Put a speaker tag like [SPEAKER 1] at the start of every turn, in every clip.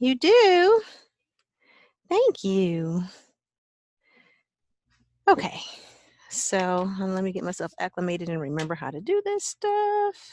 [SPEAKER 1] You do? Thank you. Okay. So let me get myself acclimated and remember how to do this stuff.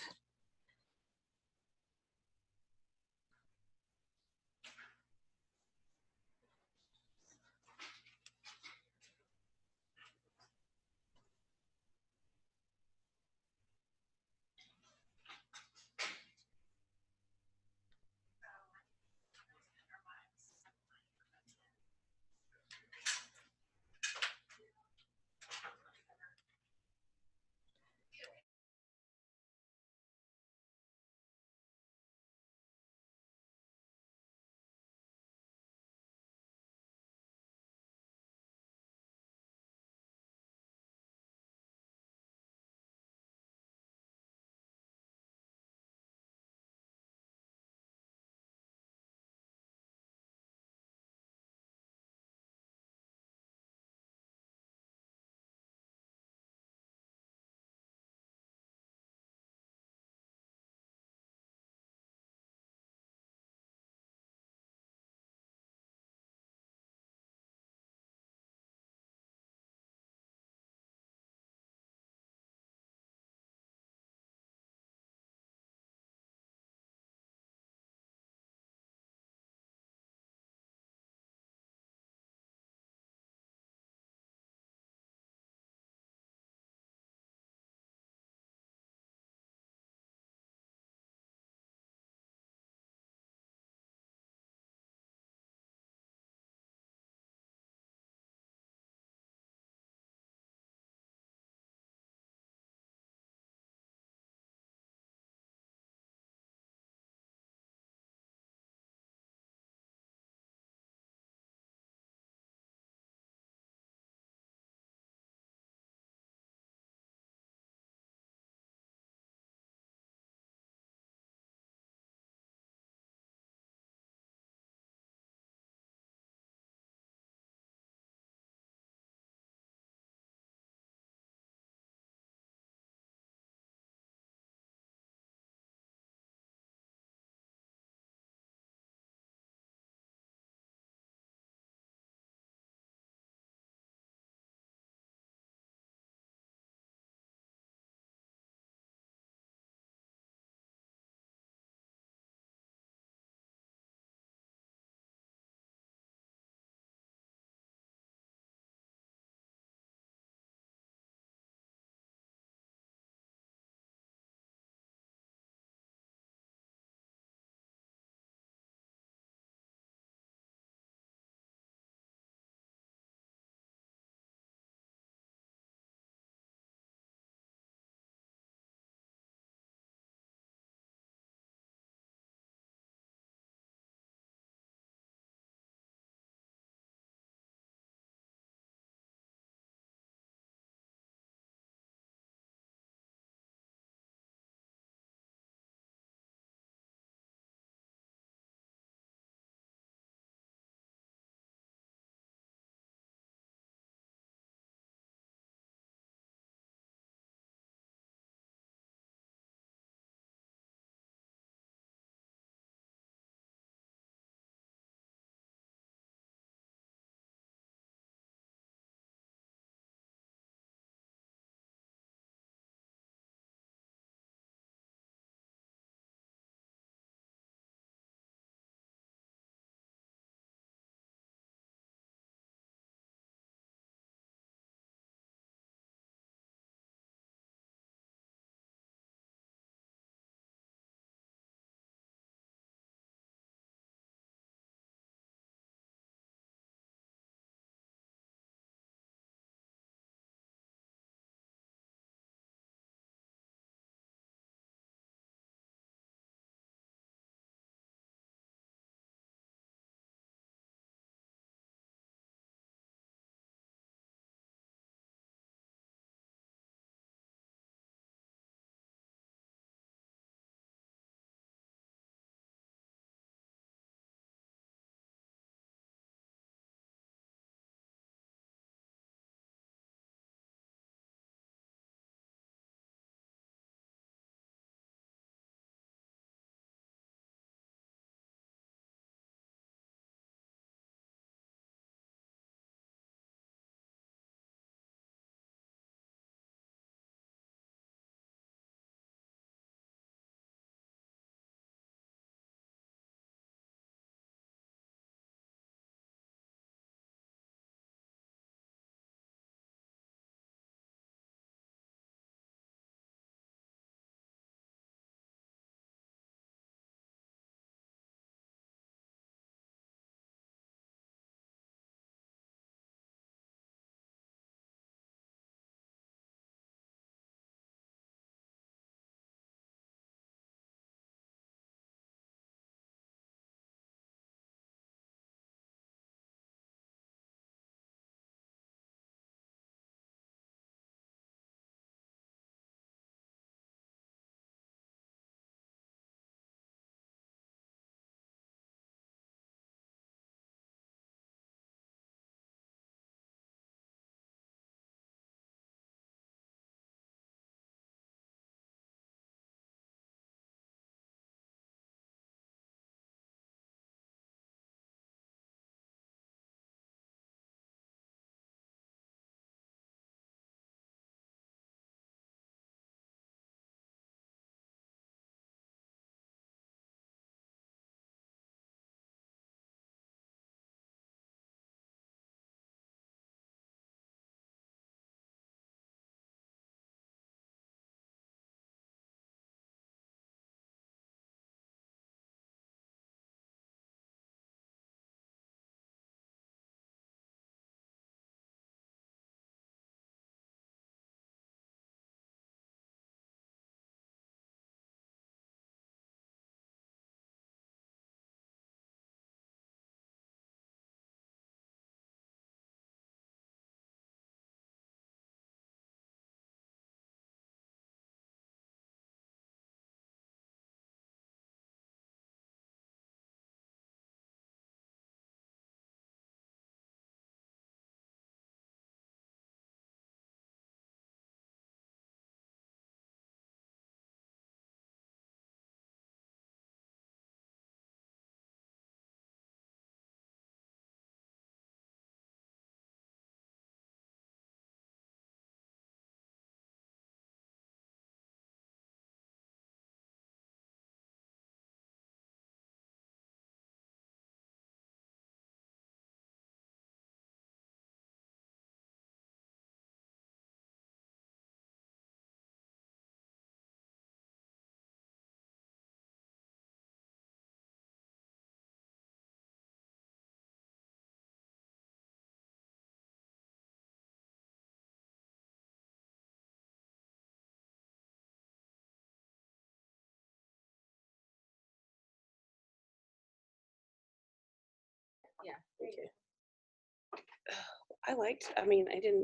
[SPEAKER 2] Yeah.
[SPEAKER 3] Okay.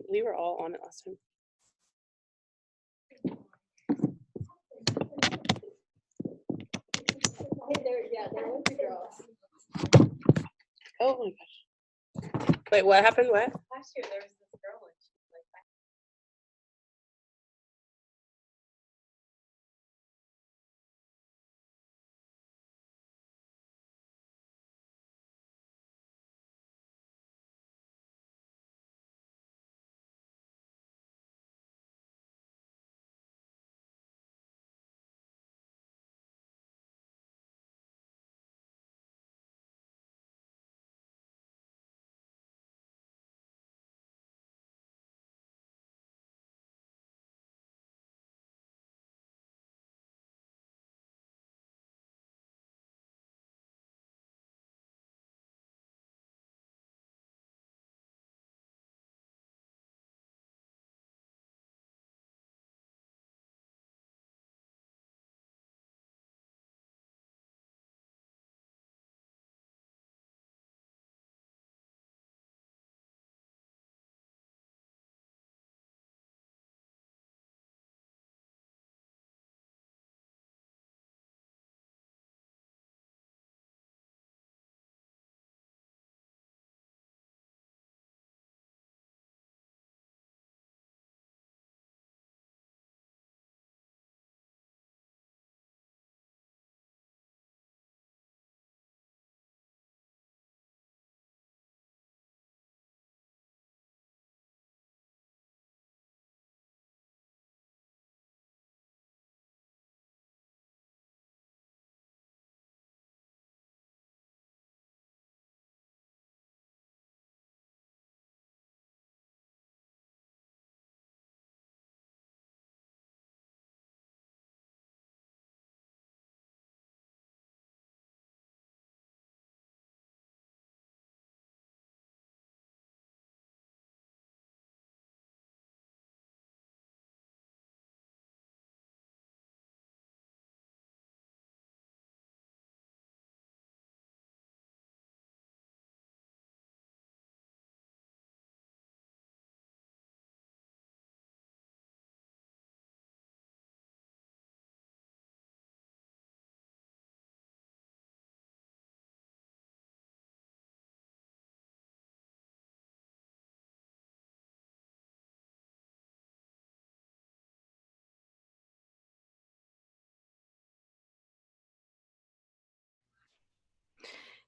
[SPEAKER 3] We were all on it last time.
[SPEAKER 2] There was a girl.
[SPEAKER 3] Oh my gosh. Wait, what happened? What?
[SPEAKER 2] Last year there was this girl and she was like,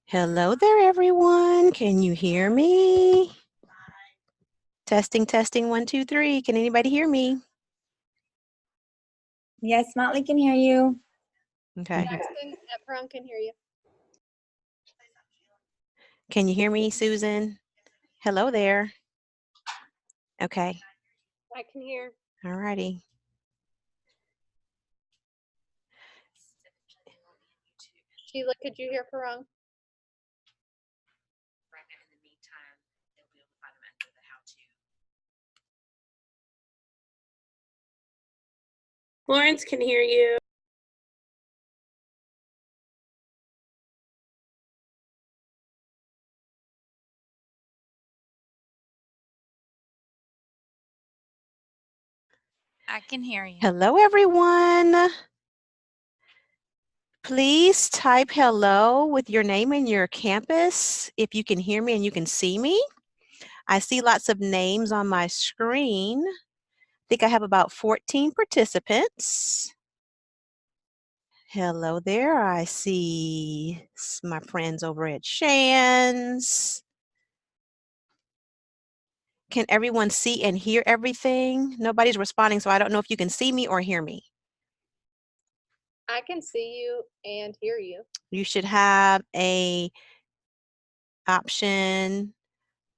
[SPEAKER 1] Hello there, everyone. Can you hear me? Testing, testing, 1, 2, 3. Can anybody hear me?
[SPEAKER 4] Yes, Motley can hear you.
[SPEAKER 1] Okay.
[SPEAKER 2] Jackson at Perron can hear you.
[SPEAKER 1] Can you hear me, Susan? Hello there. Okay.
[SPEAKER 2] I can hear.
[SPEAKER 1] All righty.
[SPEAKER 2] Sheila, could you hear Perron?
[SPEAKER 3] Lawrence can hear you.
[SPEAKER 4] I can hear you.
[SPEAKER 1] Hello, everyone. Please type hello with your name and your campus if you can hear me and you can see me. I see lots of names on my screen. I think I have about 14 participants. Hello there. I see my friends over at Shan's. Can everyone see and hear everything? Nobody's responding, so I don't know if you can see me or hear me.
[SPEAKER 2] I can see you and hear you.
[SPEAKER 1] You should have a option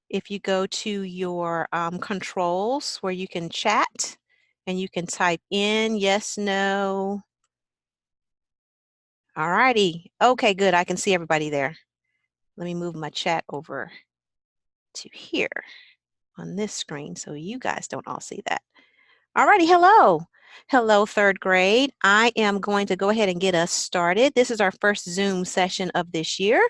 [SPEAKER 1] if you go to your controls where you can chat and you can type in yes, no. All righty. Okay, good. I can see everybody there. Let me move my chat over to here on this screen so you guys don't all see that. All righty. Hello. Hello, third grade. I am going to go ahead and get us started. This is our first Zoom session of this year,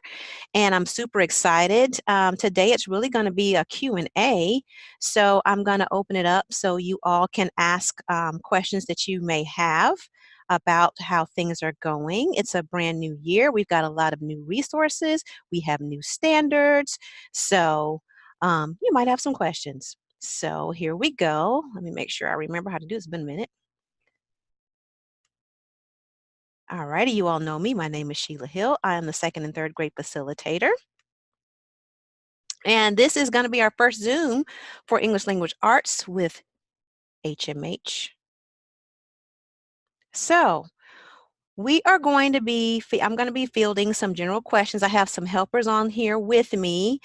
[SPEAKER 1] and I'm super excited. Today, it's really going to be a Q&A, so I'm going to open it up so you all can ask questions that you may have about how things are going. It's a brand new year. We've got a lot of new resources. We have new standards, so you might have some questions. So here we go. Let me make sure I remember how to do this. It's been a minute. All righty, you all know me. My name is Sheila Hill. I am the second and third grade facilitator. And this is going to be our first Zoom for English Language Arts with HMH. So we are going to be, I'm going to be fielding some general questions. I have some helpers on here with me.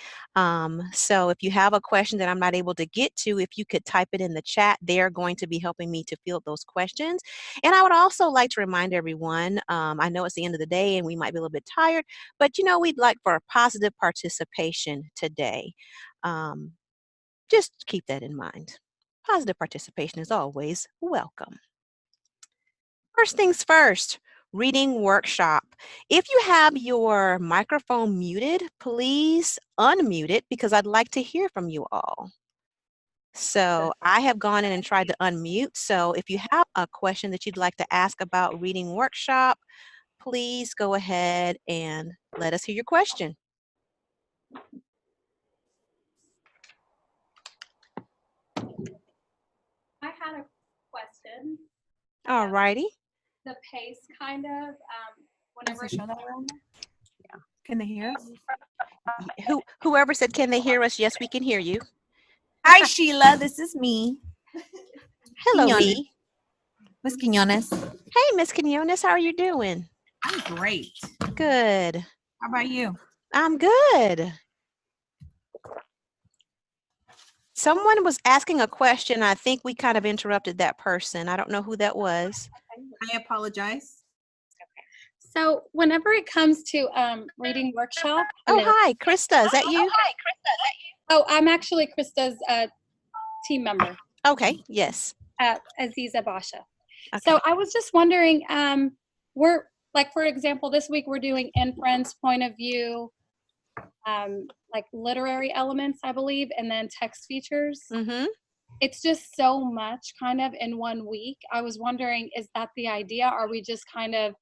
[SPEAKER 1] So if you have a question that I'm not able to get to, if you could type it in the chat, they're going to be helping me to field those questions. And I would also like to remind everyone, I know it's the end of the day and we might be a little bit tired, but we'd like for a positive participation today. Just keep that in mind. Positive participation is always welcome. First things first. Reading workshop. If you have your microphone muted, please unmute it because I'd like to hear from you all. So I have gone in and tried to unmute. So if you have a question that you'd like to ask about reading workshop, please go ahead and let us hear your question.
[SPEAKER 2] I had a question.
[SPEAKER 1] All righty.
[SPEAKER 2] The pace kind of, whenever.
[SPEAKER 4] Can they hear us?
[SPEAKER 1] Whoever said, can they hear us? Yes, we can hear you.
[SPEAKER 4] Hi, Sheila. This is me.
[SPEAKER 1] Hello,
[SPEAKER 4] Quinones.
[SPEAKER 1] V.
[SPEAKER 4] Miss Quinones.
[SPEAKER 1] Hey, Miss Quinones, how are you doing?
[SPEAKER 4] I'm great.
[SPEAKER 1] Good.
[SPEAKER 4] How about you?
[SPEAKER 1] I'm good. Someone was asking a question. I think we kind of interrupted that person. I don't know who that was.
[SPEAKER 4] I apologize.
[SPEAKER 2] So whenever it comes to reading workshop.
[SPEAKER 1] Oh, hi, Krista. Is that you?
[SPEAKER 2] Oh, I'm actually Krista's team member,
[SPEAKER 1] Okay, yes.
[SPEAKER 2] Aziza Basha.
[SPEAKER 1] Okay.
[SPEAKER 2] So I was just wondering, we're like, for example, this week we're doing in Friends point of view, like literary elements, I believe, and then text features.
[SPEAKER 1] Mm-hmm.
[SPEAKER 2] It's just so much kind of in one week. I was wondering, is that the idea? Are we just kind of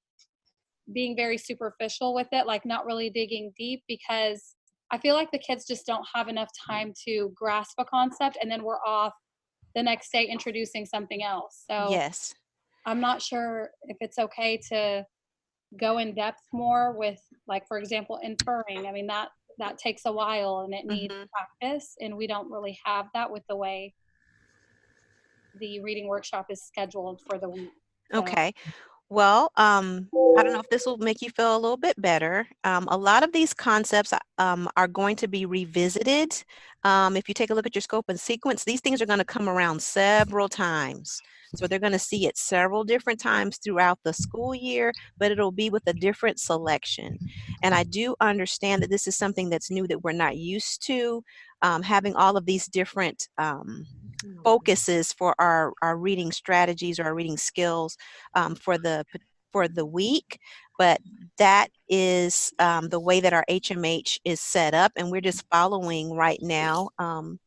[SPEAKER 2] being very superficial with it, like not really digging deep? Because I feel like the kids just don't have enough time to grasp a concept, and then we're off the next day introducing something else. So
[SPEAKER 1] Yes.
[SPEAKER 2] I'm not sure if it's okay to go in depth more with, like, for example, inferring. I mean, that takes a while and it needs
[SPEAKER 1] Mhm.
[SPEAKER 2] practice, and we don't really have that with the way the reading workshop is scheduled for the week. So.
[SPEAKER 1] Okay. Well, I don't know if this will make you feel a little bit better. A lot of these concepts are going to be revisited. If you take a look at your scope and sequence, these things are going to come around several times. So they're going to see it several different times throughout the school year, but it'll be with a different selection. And I do understand that this is something that's new that we're not used to, having all of these different focuses for our reading strategies or our reading skills for the week, but that is the way that our HMH is set up, and we're just following right now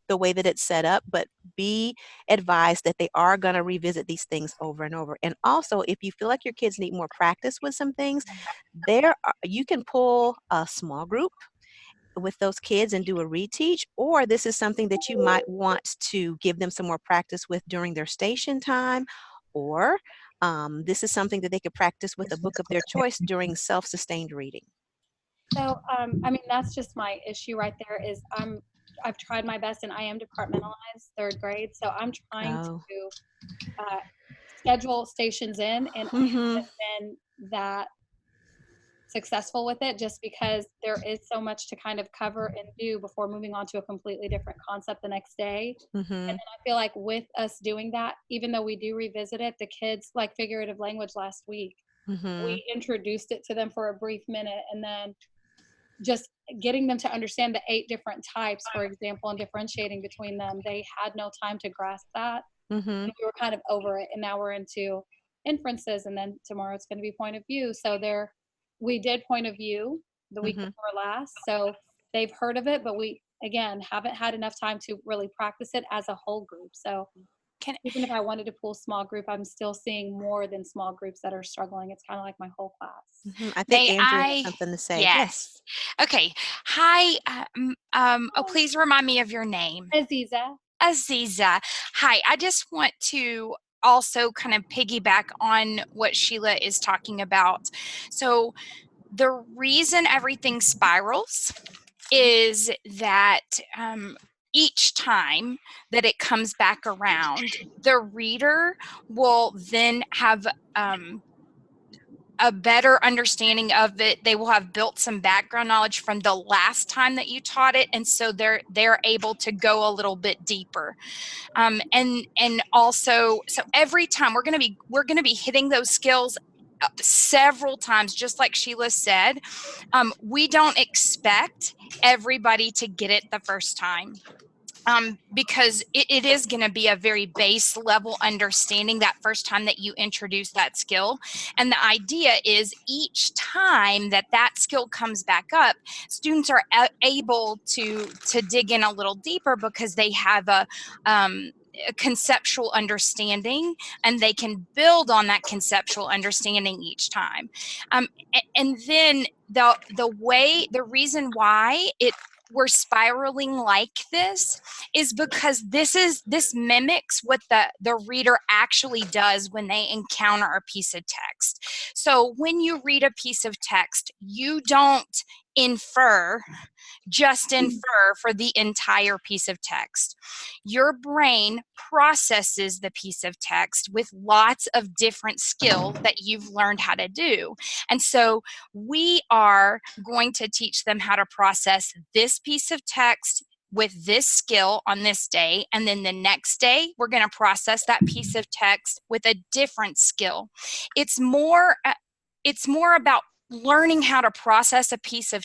[SPEAKER 1] the way that it's set up. But be advised that they are going to revisit these things over and over. And also, if you feel like your kids need more practice with some things, you can pull a small group with those kids and do a reteach, or this is something that you might want to give them some more practice with during their station time, or this is something that they could practice with a book of their choice during self-sustained reading.
[SPEAKER 2] So, I mean, that's just my issue right there is I've tried my best, and I am departmentalized third grade. So I'm trying to schedule stations in, and I haven't been that successful with it just because there is so much to kind of cover and do before moving on to a completely different concept the next day. And then I feel like with us doing that, even though we do revisit it, the kids, like figurative language last week, we introduced it to them for a brief minute, and then just getting them to understand the 8 different types, for example, and differentiating between them, they had no time to grasp that.
[SPEAKER 1] Mm-hmm.
[SPEAKER 2] We were kind of over it, and now we're into inferences, and then tomorrow it's going to be point of view. So we did point of view the week
[SPEAKER 1] Mm-hmm.
[SPEAKER 2] before last, so they've heard of it, but we again haven't had enough time to really practice it as a whole group. So
[SPEAKER 5] Can
[SPEAKER 2] even if I wanted to pull small group, I'm still seeing more than small groups that are struggling. It's kind of like my whole class.
[SPEAKER 1] Mm-hmm. I think
[SPEAKER 5] may
[SPEAKER 1] Andrew has
[SPEAKER 5] I?
[SPEAKER 1] something to say. Yes.
[SPEAKER 5] Yes. Okay. Hi. Oh, please remind me of your name.
[SPEAKER 2] Aziza,
[SPEAKER 5] Aziza. Hi. I just want to also kind of piggyback on what Sheila is talking about. So the reason everything spirals is that each time that it comes back around, the reader will then have a better understanding of it. They will have built some background knowledge from the last time that you taught it, and so they're able to go a little bit deeper. And also, so every time we're gonna be hitting those skills several times, just like Sheila said. We don't expect everybody to get it the first time. Because it is going to be a very base level understanding that first time that you introduce that skill. And the idea is each time that that skill comes back up, students are able to dig in a little deeper because they have a conceptual understanding, and they can build on that conceptual understanding each time. And then the reason why we're spiraling like this is because this mimics what the reader actually does when they encounter a piece of text. So when you read a piece of text, you don't just infer for the entire piece of text. Your brain processes the piece of text with lots of different skills that you've learned how to do. And so we are going to teach them how to process this piece of text with this skill on this day, and then the next day we're going to process that piece of text with a different skill. It's more about learning how to process a piece of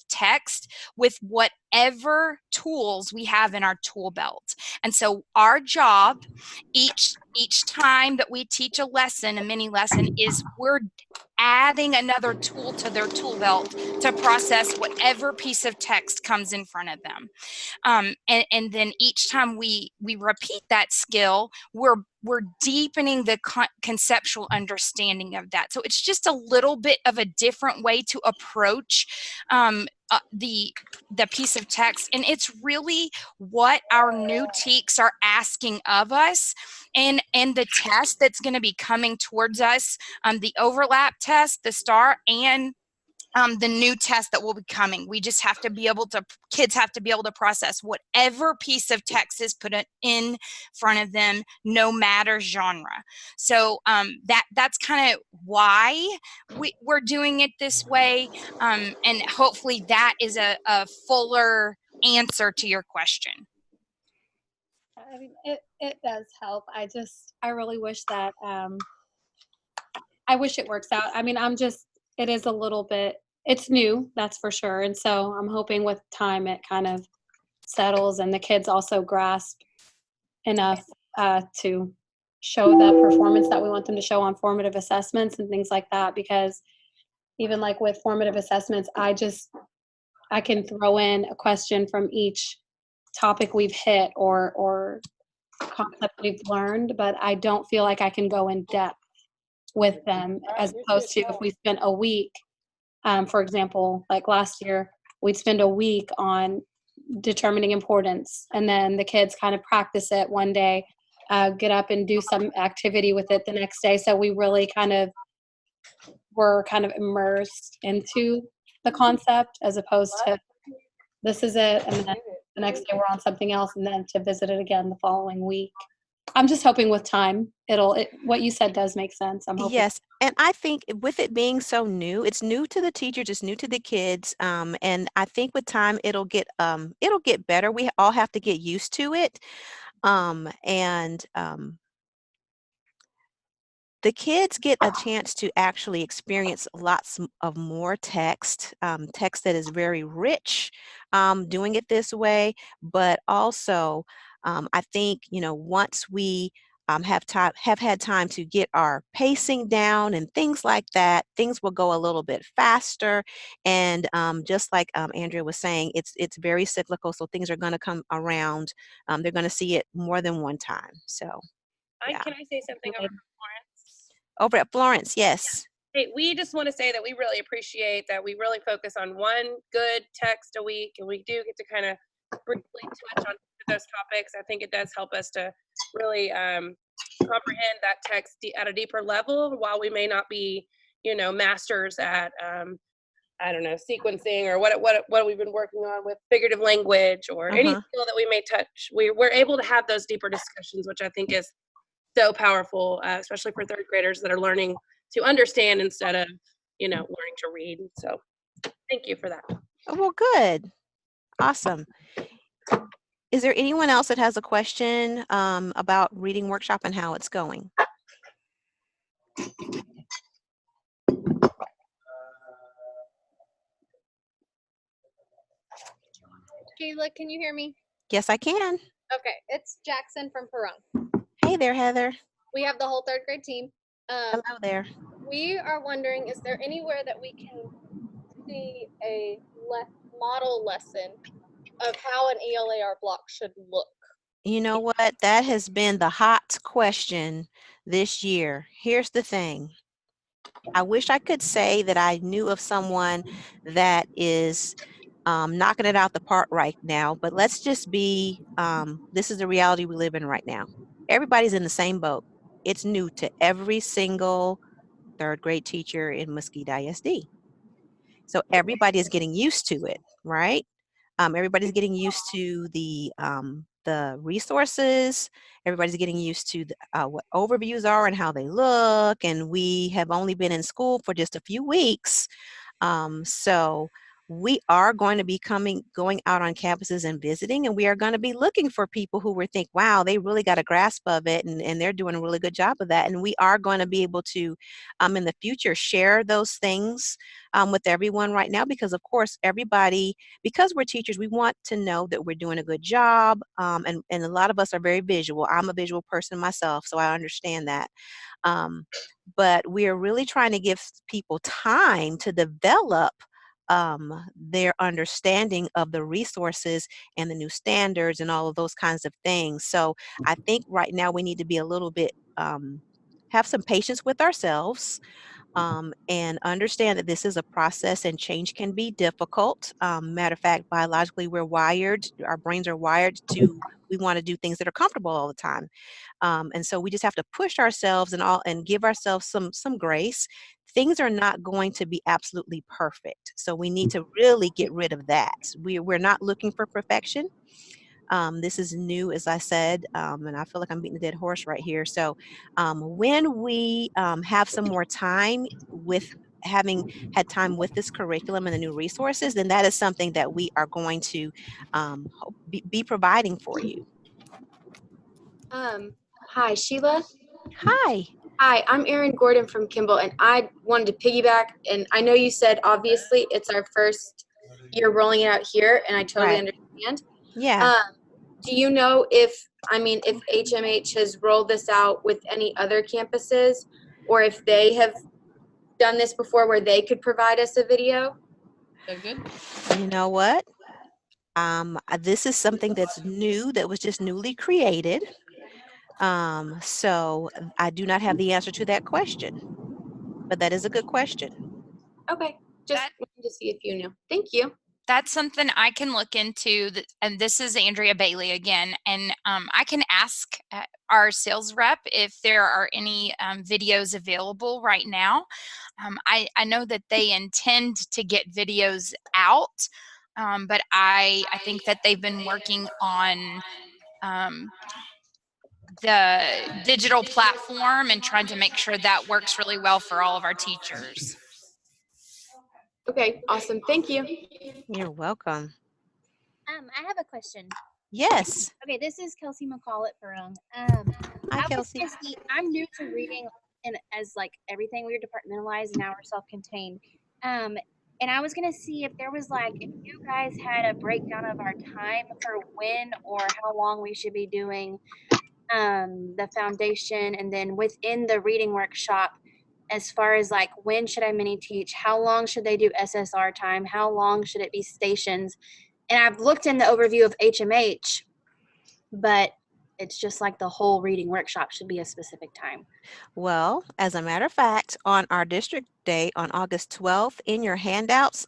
[SPEAKER 5] text with whatever tools we have in our tool belt. And so our job each time that we teach a lesson, a mini lesson, is we're adding another tool to their tool belt to process whatever piece of text comes in front of them. And then each time we repeat that skill, we're deepening the conceptual understanding of that. So it's just a little bit of a different way to approach the piece of text, and it's really what our new TEKs are asking of us, and the test that's going to be coming towards us, the overlap test, the STAR, and the new test that will be coming. We just have to be able to, kids have to be able to process whatever piece of text is put in front of them, no matter genre. So that's kind of why we're doing it this way. And hopefully that is a fuller answer to your question.
[SPEAKER 2] I mean, it does help. I really wish that, I wish it works out. I mean, it is a little bit, it's new, that's for sure. And so I'm hoping with time it kind of settles and the kids also grasp enough to show the performance that we want them to show on formative assessments and things like that. Because even like with formative assessments, I can throw in a question from each topic we've hit or concept we've learned, but I don't feel like I can go in depth with them, as opposed to if we spent a week, for example, like last year, we'd spend a week on determining importance, and then the kids kind of practice it one day, get up and do some activity with it the next day. So we really were kind of immersed into the concept, as opposed to this is it, and then the next day we're on something else, and then to visit it again the following week. I'm just hoping with time, what you said does make sense. I'm hoping.
[SPEAKER 1] Yes, and I think with it being so new, it's new to the teachers, it's new to the kids, and I think with time it'll get better. We all have to get used to it, and the kids get a chance to actually experience lots of more text, text that is very rich, doing it this way, but also I think, once we have had time to get our pacing down and things like that, things will go a little bit faster. And just like Andrea was saying, it's very cyclical, so things are going to come around. They're going to see it more than one time. So yeah.
[SPEAKER 3] Can I say something over Florence?
[SPEAKER 1] Over at Florence, yes.
[SPEAKER 3] Hey, we just want to say that we really appreciate that we really focus on one good text a week, and we do get to kind of briefly touch on those topics. I think it does help us to really comprehend that text at a deeper level, while we may not be, masters at I don't know, sequencing or what we've been working on with figurative language or any skill that we may touch. We're able to have those deeper discussions, which I think is so powerful, especially for third graders that are learning to understand instead of, learning to read. So thank you for that.
[SPEAKER 1] Oh, well, good. Awesome. Is there anyone else that has a question about reading workshop and how it's going?
[SPEAKER 6] Sheila, can you hear me?
[SPEAKER 1] Yes, I can.
[SPEAKER 6] Okay, it's Jackson from Perrone.
[SPEAKER 1] Hey there, Heather.
[SPEAKER 6] We have the whole third grade team.
[SPEAKER 1] Hello there.
[SPEAKER 6] We are wondering, is there anywhere that we can see a model lesson of how an ELAR block should look?
[SPEAKER 1] You know what? That has been the hot question this year. Here's the thing. I wish I could say that I knew of someone that is knocking it out the park right now, but let's just be, this is the reality we live in right now. Everybody's in the same boat. It's new to every single third grade teacher in Mesquite ISD. So everybody is getting used to it, right? Everybody's getting used to the resources. Everybody's getting used to what overviews are and how they look. And we have only been in school for just a few weeks. So we are going to be going out on campuses and visiting, and we are going to be looking for people who we think, wow, they really got a grasp of it, and they're doing a really good job of that. And we are going to be able to, in the future, share those things with everyone right now, because of course, everybody, because we're teachers, we want to know that we're doing a good job. And a lot of us are very visual. I'm a visual person myself, so I understand that. But we are really trying to give people time to develop their understanding of the resources and the new standards and all of those kinds of things. So I think right now we need to be a little bit, have some patience with ourselves, and understand that this is a process and change can be difficult. Matter of fact, biologically, we're wired, our brains are wired to, we want to do things that are comfortable all the time. And so we just have to push ourselves and give ourselves some grace. Things are not going to be absolutely perfect. So we need to really get rid of that. We're not looking for perfection. This is new, as I said, and I feel like I'm beating a dead horse right here. So when we have some more time with having had time with this curriculum and the new resources, then that is something that we are going to be providing for you.
[SPEAKER 7] Hi, Sheila.
[SPEAKER 1] Hi.
[SPEAKER 7] Hi, I'm Erin Gordon from Kimball, and I wanted to piggyback. And I know you said obviously it's our first year rolling it out here, and I totally understand.
[SPEAKER 1] Yeah.
[SPEAKER 7] Do you know if HMH has rolled this out with any other campuses, or if they have done this before where they could provide us a video?
[SPEAKER 4] They're good.
[SPEAKER 1] You know what? This is something that's new, that was just newly created. So I do not have the answer to that question, but that is a good question.
[SPEAKER 7] Okay, just wanted to see if you knew. Thank you.
[SPEAKER 5] That's something I can look into. And this is Andrea Bailey again. And I can ask our sales rep if there are any videos available right now. I know that they intend to get videos out, but I think that they've been working on the digital platform and trying to make sure that works really well for all of our teachers.
[SPEAKER 7] Okay, awesome. Thank you.
[SPEAKER 1] You're welcome.
[SPEAKER 8] I have a question.
[SPEAKER 1] Yes.
[SPEAKER 8] Okay, this is Kelsey McCall at Perrone.
[SPEAKER 1] Hi, Kelsey.
[SPEAKER 8] I'm new to reading in as like everything we were departmentalized, now we're self-contained. And I was gonna see if there was like if you guys had a breakdown of our time for when or how long we should be doing the foundation, and then within the reading workshop, as far as like when should I mini teach, how long should they do SSR time, how long should it be stations. And I've looked in the overview of HMH, but it's just like the whole reading workshop should be a specific time.
[SPEAKER 1] Well, as a matter of fact, on our district day on August 12th, in your handouts,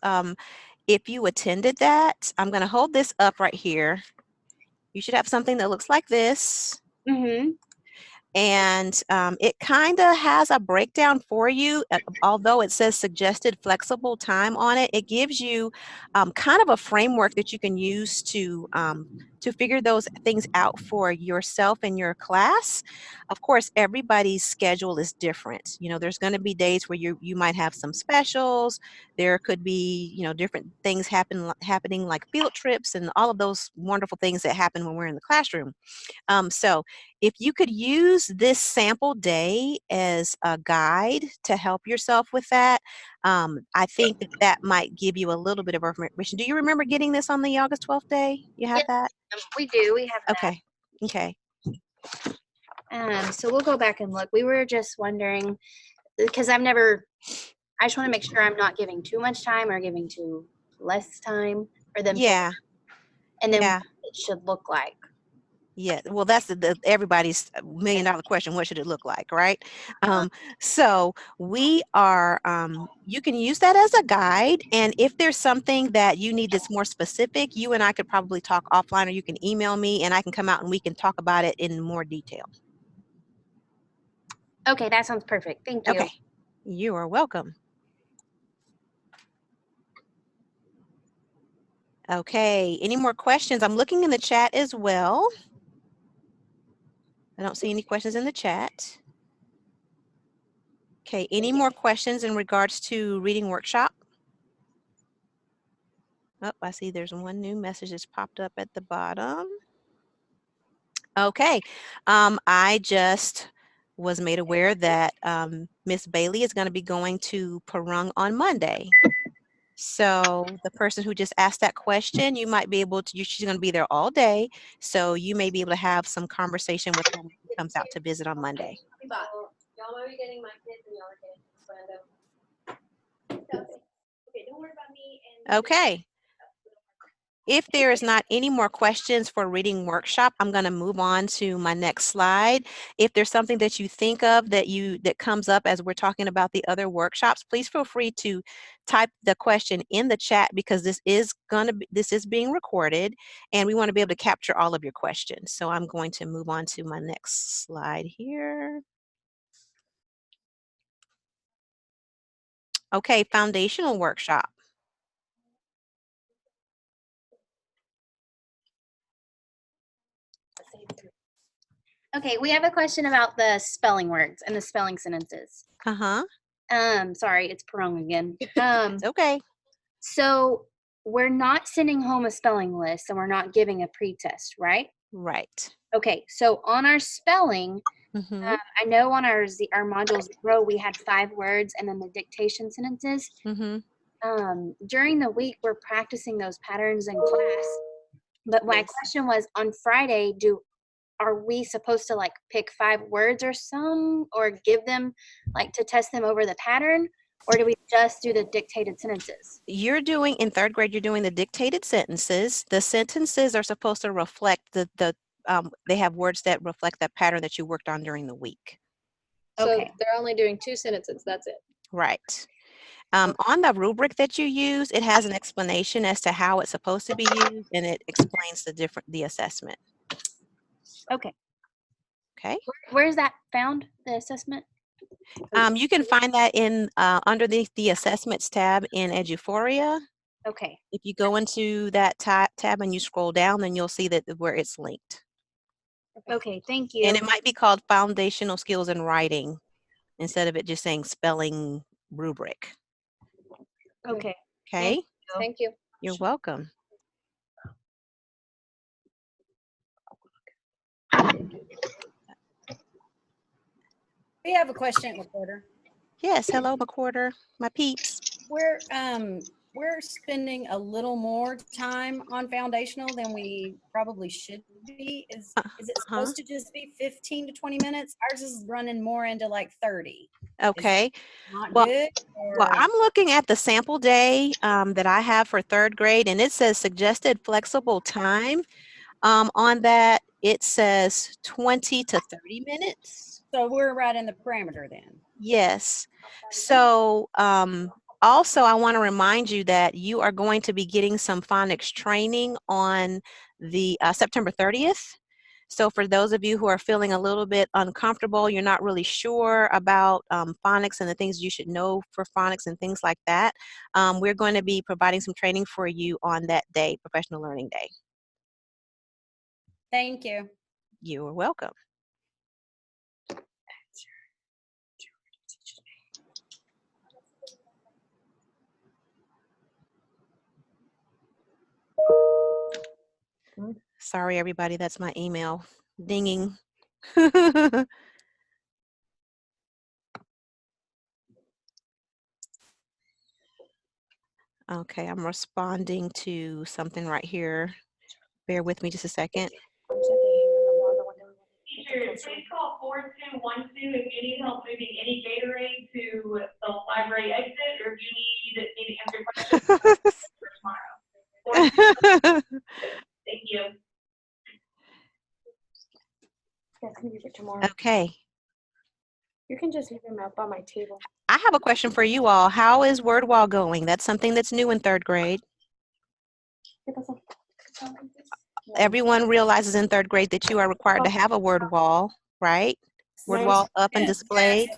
[SPEAKER 1] if you attended that, I'm going to hold this up right here. You should have something that looks like this.
[SPEAKER 8] Mm-hmm.
[SPEAKER 1] And it kind of has a breakdown for you. Although it says suggested flexible time on it, it gives you kind of a framework that you can use to figure those things out for yourself and your class. Of course, everybody's schedule is different. You know, there's going to be days where you might have some specials. There could be, you know, different things happening like field trips and all of those wonderful things that happen when we're in the classroom. So if you could use this sample day as a guide to help yourself with that, I think that might give you a little bit of information. Do you remember getting this on the August 12th day? You have that?
[SPEAKER 8] We do. We have that.
[SPEAKER 1] Okay. Okay.
[SPEAKER 8] So we'll go back and look. We were just wondering, because I just want to make sure I'm not giving too much time or giving too less time for them.
[SPEAKER 1] Yeah.
[SPEAKER 8] And then
[SPEAKER 1] Yeah.
[SPEAKER 8] what it should look like.
[SPEAKER 1] Yeah, well, that's everybody's $1 million question. What should it look like, right? So we are, you can use that as a guide. And if there's something that you need that's more specific, you and I could probably talk offline, or you can email me and I can come out and we can talk about it in more detail.
[SPEAKER 8] Okay, that sounds perfect. Thank you.
[SPEAKER 1] Okay, you are welcome. Okay, any more questions? I'm looking in the chat as well. I don't see any questions in the chat. Okay, any more questions in regards to reading workshop? Oh, I see there's one new message that's popped up at the bottom. Okay, I just was made aware that Miss Bailey is going to be going to Perung on Monday. So the person who just asked that question, you might be able to, she's going to be there all day. So you may be able to have some conversation with her when she comes out to visit on Monday.
[SPEAKER 6] Y'all might be getting my kids and y'all are getting random. Okay, don't worry about me.
[SPEAKER 1] Okay. If there is not any more questions for reading workshop, I'm going to move on to my next slide. If there's something that you think of that comes up as we're talking about the other workshops, please feel free to type the question in the chat, because this is being recorded and we want to be able to capture all of your questions. So I'm going to move on to my next slide here. Okay, foundational workshop.
[SPEAKER 8] Okay, we have a question about the spelling words and the spelling sentences. Sorry, it's Perung again.
[SPEAKER 1] It's okay.
[SPEAKER 8] So we're not sending home a spelling list and we're not giving a pre-test, right?
[SPEAKER 1] Right.
[SPEAKER 8] Okay, so on our spelling, I know on our modules row we had 5 words and then the dictation sentences. During the week, we're practicing those patterns in class. But my question was, on Friday, are we supposed to like pick 5 words or give them like to test them over the pattern, or do we just do the dictated sentences?
[SPEAKER 1] In 3rd grade, you're doing the dictated sentences. The sentences are supposed to reflect they have words that reflect that pattern that you worked on during the week.
[SPEAKER 6] So they're only doing 2 sentences, that's it.
[SPEAKER 1] Right. On the rubric that you use, it has an explanation as to how it's supposed to be used, and it explains the assessment.
[SPEAKER 8] Okay.
[SPEAKER 1] Okay.
[SPEAKER 8] Where is that found, the assessment?
[SPEAKER 1] You can find that in under the assessments tab in Eduphoria.
[SPEAKER 8] Okay.
[SPEAKER 1] If you go into that tab and you scroll down, then you'll see that where it's linked.
[SPEAKER 8] Okay, thank you.
[SPEAKER 1] And it might be called Foundational Skills in Writing instead of it just saying spelling rubric.
[SPEAKER 8] Okay.
[SPEAKER 1] Okay.
[SPEAKER 6] Thank you.
[SPEAKER 1] You're welcome.
[SPEAKER 9] We have a question, reporter.
[SPEAKER 1] Yes, hello, McQuarter, my peeps.
[SPEAKER 9] We're spending a little more time on foundational than we probably should be. Is it supposed to just be 15 to 20 minutes? Ours is running more into like 30.
[SPEAKER 1] Okay.
[SPEAKER 9] Not
[SPEAKER 1] Well,
[SPEAKER 9] good?
[SPEAKER 1] well, I'm looking at the sample day that I have for 3rd grade, and it says suggested flexible time. On that, it says 20 to 30 minutes.
[SPEAKER 9] So we're right in the parameter then.
[SPEAKER 1] Yes. So also, I want to remind you that you are going to be getting some phonics training on the September 30th. So for those of you who are feeling a little bit uncomfortable, you're not really sure about phonics and the things you should know for phonics and things like that, we're going to be providing some training for you on that day, Professional Learning Day.
[SPEAKER 9] Thank you.
[SPEAKER 1] You are welcome. Sorry, everybody, that's my email dinging. Okay, I'm responding to something right here. Bear with me just a second.
[SPEAKER 10] Teacher, please call 4212 if you need help moving any Gatorade to the library exit, or if you need to answer questions for tomorrow. Thank you.
[SPEAKER 1] Okay.
[SPEAKER 7] You can just leave them up on my table.
[SPEAKER 1] I have a question for you all. How is WordWall going? That's something that's new in 3rd grade. Everyone realizes in 3rd grade that you are required to have a word wall, right? Word wall up and displayed.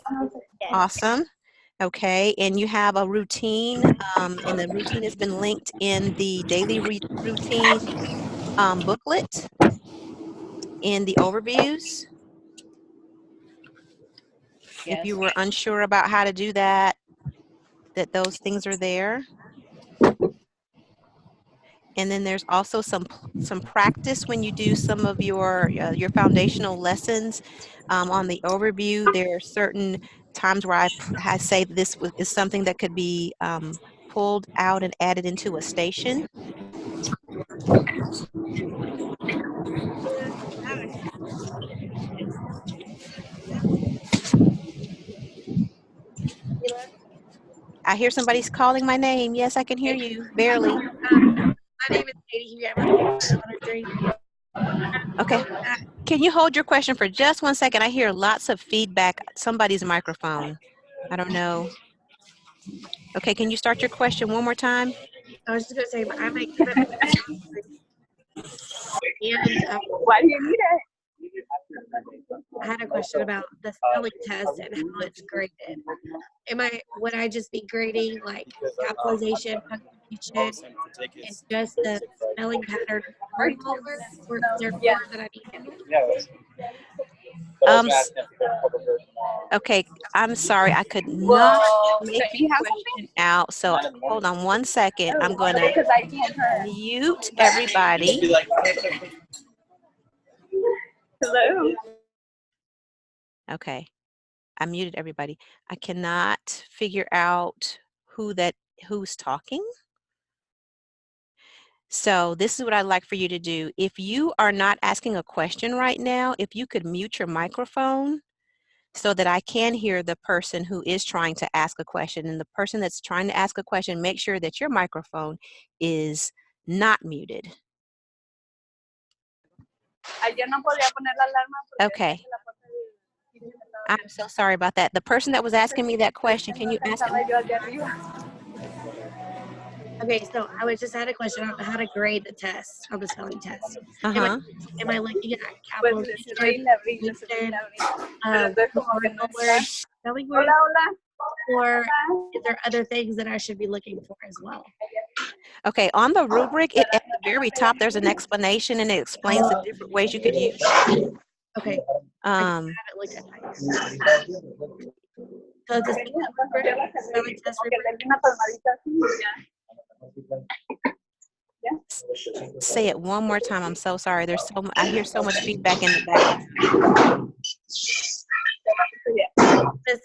[SPEAKER 1] Awesome. Okay, and you have a routine, and the routine has been linked in the daily routine booklet in the overviews.
[SPEAKER 9] Yes.
[SPEAKER 1] If you were unsure about how to do that, those things are there. And then there's also some practice when you do some of your foundational lessons. On the overview, there are certain times where I say this is something that could be pulled out and added into a station. I hear somebody's calling my name. Yes, I can hear you, barely.
[SPEAKER 7] My name is Katie Huey. I'm on 3.
[SPEAKER 1] Okay. Can you hold your question for just 1 second? I hear lots of feedback. Somebody's microphone. I don't know. Okay, can you start your question one more time?
[SPEAKER 7] I was just going to say, I might give it. And
[SPEAKER 10] Why do you need it?
[SPEAKER 7] I had a question about the spelling test and how it's graded. Would I just be grading like capitalization, punctuation, and just the spelling pattern or is there more that I need to know?
[SPEAKER 1] Okay, I'm sorry, I could not make the question out. So hold on 1 second. I'm going to mute everybody.
[SPEAKER 10] Hello.
[SPEAKER 1] Okay, I muted everybody. I cannot figure out who's talking. So this is what I'd like for you to do. If you are not asking a question right now, if you could mute your microphone so that I can hear the person who is trying to ask a question. And the person that's trying to ask a question, make sure that your microphone is not muted. Okay. I'm so sorry about that. The person that was asking me that question, can you ask it?
[SPEAKER 7] Okay, so I had a question on how to grade the test, on the spelling test.
[SPEAKER 1] Uh-huh.
[SPEAKER 7] Am I looking at capitalization, spelling word, or is there other things that I should be looking for as well?
[SPEAKER 1] Okay, on the rubric, at the very top, there's an explanation and it explains the different ways you could use it.
[SPEAKER 7] Okay. I haven't looked at that. So it's a spelling test rubric?
[SPEAKER 1] Say it one more time. I'm so sorry. I hear so much feedback in the background.
[SPEAKER 7] The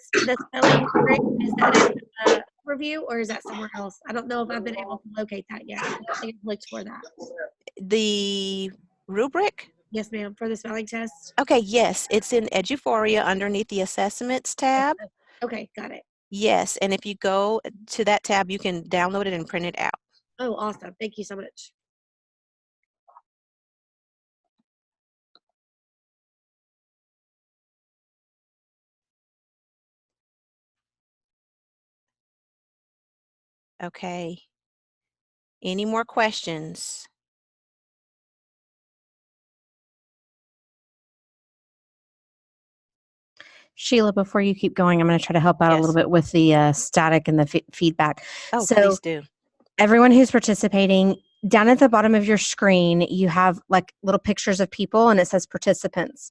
[SPEAKER 7] spelling trick, is that in the overview or is that somewhere else? I don't know if I've been able to locate that yet. I don't think I've looked for that.
[SPEAKER 1] The rubric?
[SPEAKER 7] Yes, ma'am, for the spelling test.
[SPEAKER 1] Okay, yes, it's in Eduphoria underneath the assessments tab.
[SPEAKER 7] Okay, got it.
[SPEAKER 1] Yes, and if you go to that tab, you can download it and print it out.
[SPEAKER 7] Oh, awesome. Thank you so much.
[SPEAKER 1] Okay. Any more questions?
[SPEAKER 11] Sheila, before you keep going, I'm going to try to help out a little bit with the static and the feedback.
[SPEAKER 1] Oh,
[SPEAKER 11] So
[SPEAKER 1] please do.
[SPEAKER 11] everyone who's participating, down at the bottom of your screen, you have like little pictures of people and it says participants.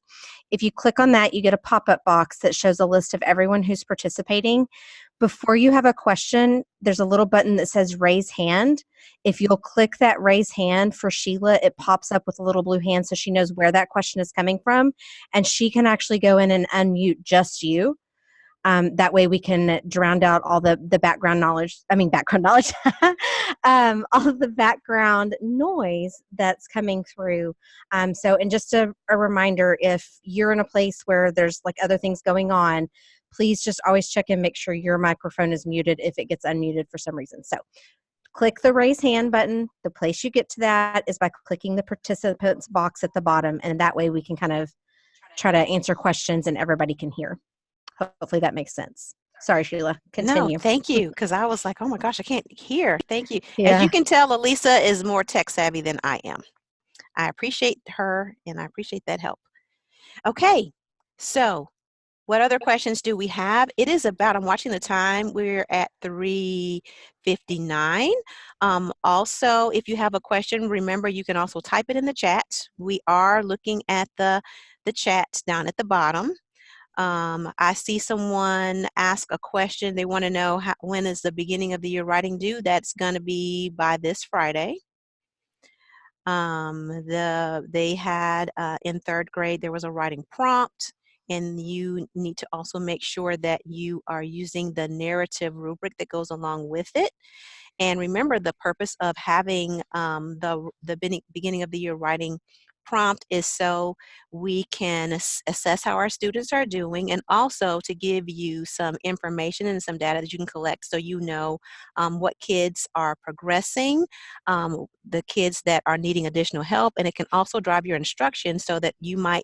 [SPEAKER 11] If you click on that, you get a pop-up box that shows a list of everyone who's participating. Before you have a question, there's a little button that says raise hand. If you'll click that raise hand for Sheila, it pops up with a little blue hand so she knows where that question is coming from, and she can actually go in and unmute just you. That way we can drown out all the background knowledge, all of the background noise that's coming through. And just a reminder, if you're in a place where there's like other things going on, please just always check and make sure your microphone is muted if it gets unmuted for some reason. So click the raise hand button. The place you get to that is by clicking the participants box at the bottom, and that way we can kind of try to answer questions and everybody can hear. Hopefully that makes sense. Sorry, Sheila. Continue.
[SPEAKER 1] No, thank you, because I was like, oh my gosh, I can't hear. Thank you.
[SPEAKER 11] Yeah.
[SPEAKER 1] As you can tell, Elisa is more tech savvy than I am. I appreciate her and I appreciate that help. Okay, so what other questions do we have? It is about, I'm watching the time, we're at 3:59. Also, if you have a question, remember you can also type it in the chat. We are looking at the chat down at the bottom. I see someone ask a question. They want to know when is the beginning of the year writing due? That's going to be by this Friday. They had in 3rd grade, there was a writing prompt, and you need to also make sure that you are using the narrative rubric that goes along with it. And remember, the purpose of having the beginning of the year writing prompt is so we can assess how our students are doing, and also to give you some information and some data that you can collect so you know what kids are progressing, the kids that are needing additional help, and it can also drive your instruction so that you may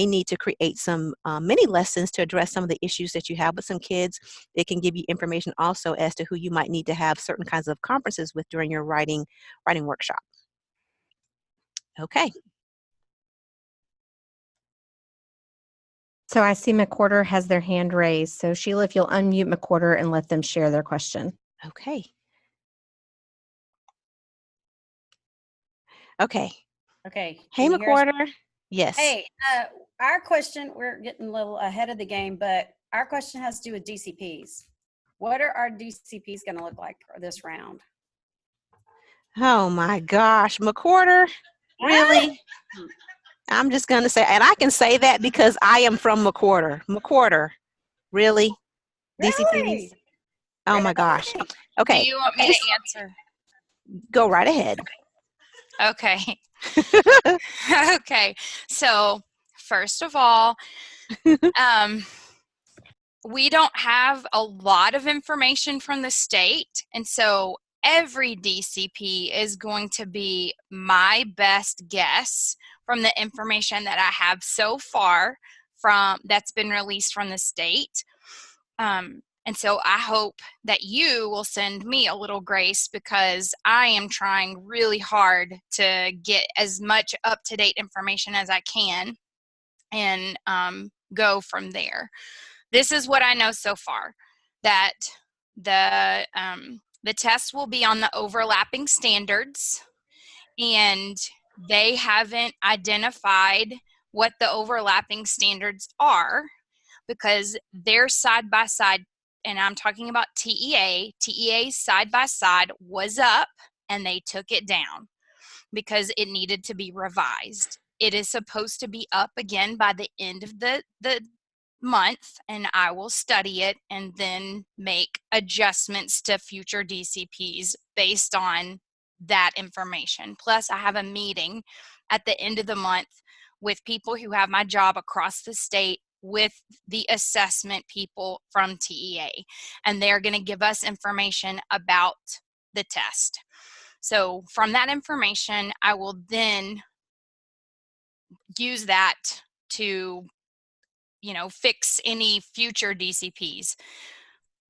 [SPEAKER 1] need to create some mini lessons to address some of the issues that you have with some kids. It can give you information also as to who you might need to have certain kinds of conferences with during your writing workshop. Okay.
[SPEAKER 11] So I see McWhorter has their hand raised. So Sheila, if you'll unmute McWhorter and let them share their question.
[SPEAKER 1] Okay. Okay.
[SPEAKER 9] Okay.
[SPEAKER 1] Hey,
[SPEAKER 9] can you hear us?
[SPEAKER 1] McWhorter. Yes.
[SPEAKER 9] Hey, our question, we're getting a little ahead of the game, but our question has to do with DCPs. What are our DCPs going to look like for this round?
[SPEAKER 1] Oh my gosh, McWhorter, really? I'm just going to say, and I can say that because I am from McWhorter. McWhorter, really? DCPs? Oh my gosh. Okay.
[SPEAKER 5] Do you want me to answer?
[SPEAKER 1] Go right ahead.
[SPEAKER 5] Okay. Okay. So first of all, we don't have a lot of information from the state, and so every DCP is going to be my best guess from the information that I have so far that's been released from the state. And so I hope that you will send me a little grace, because I am trying really hard to get as much up-to-date information as I can and go from there. This is what I know so far, that the test will be on the overlapping standards, and they haven't identified what the overlapping standards are, because they're side by side, and I'm talking about TEA. TEA's side by side was up, and they took it down because it needed to be revised. It is supposed to be up again by the end of the month and I will study it and then make adjustments to future DCPs based on that information. Plus, I have a meeting at the end of the month with people who have my job across the state with the assessment people from TEA, and they're going to give us information about the test. So from that information, I will then use that to, you know, fix any future DCPs.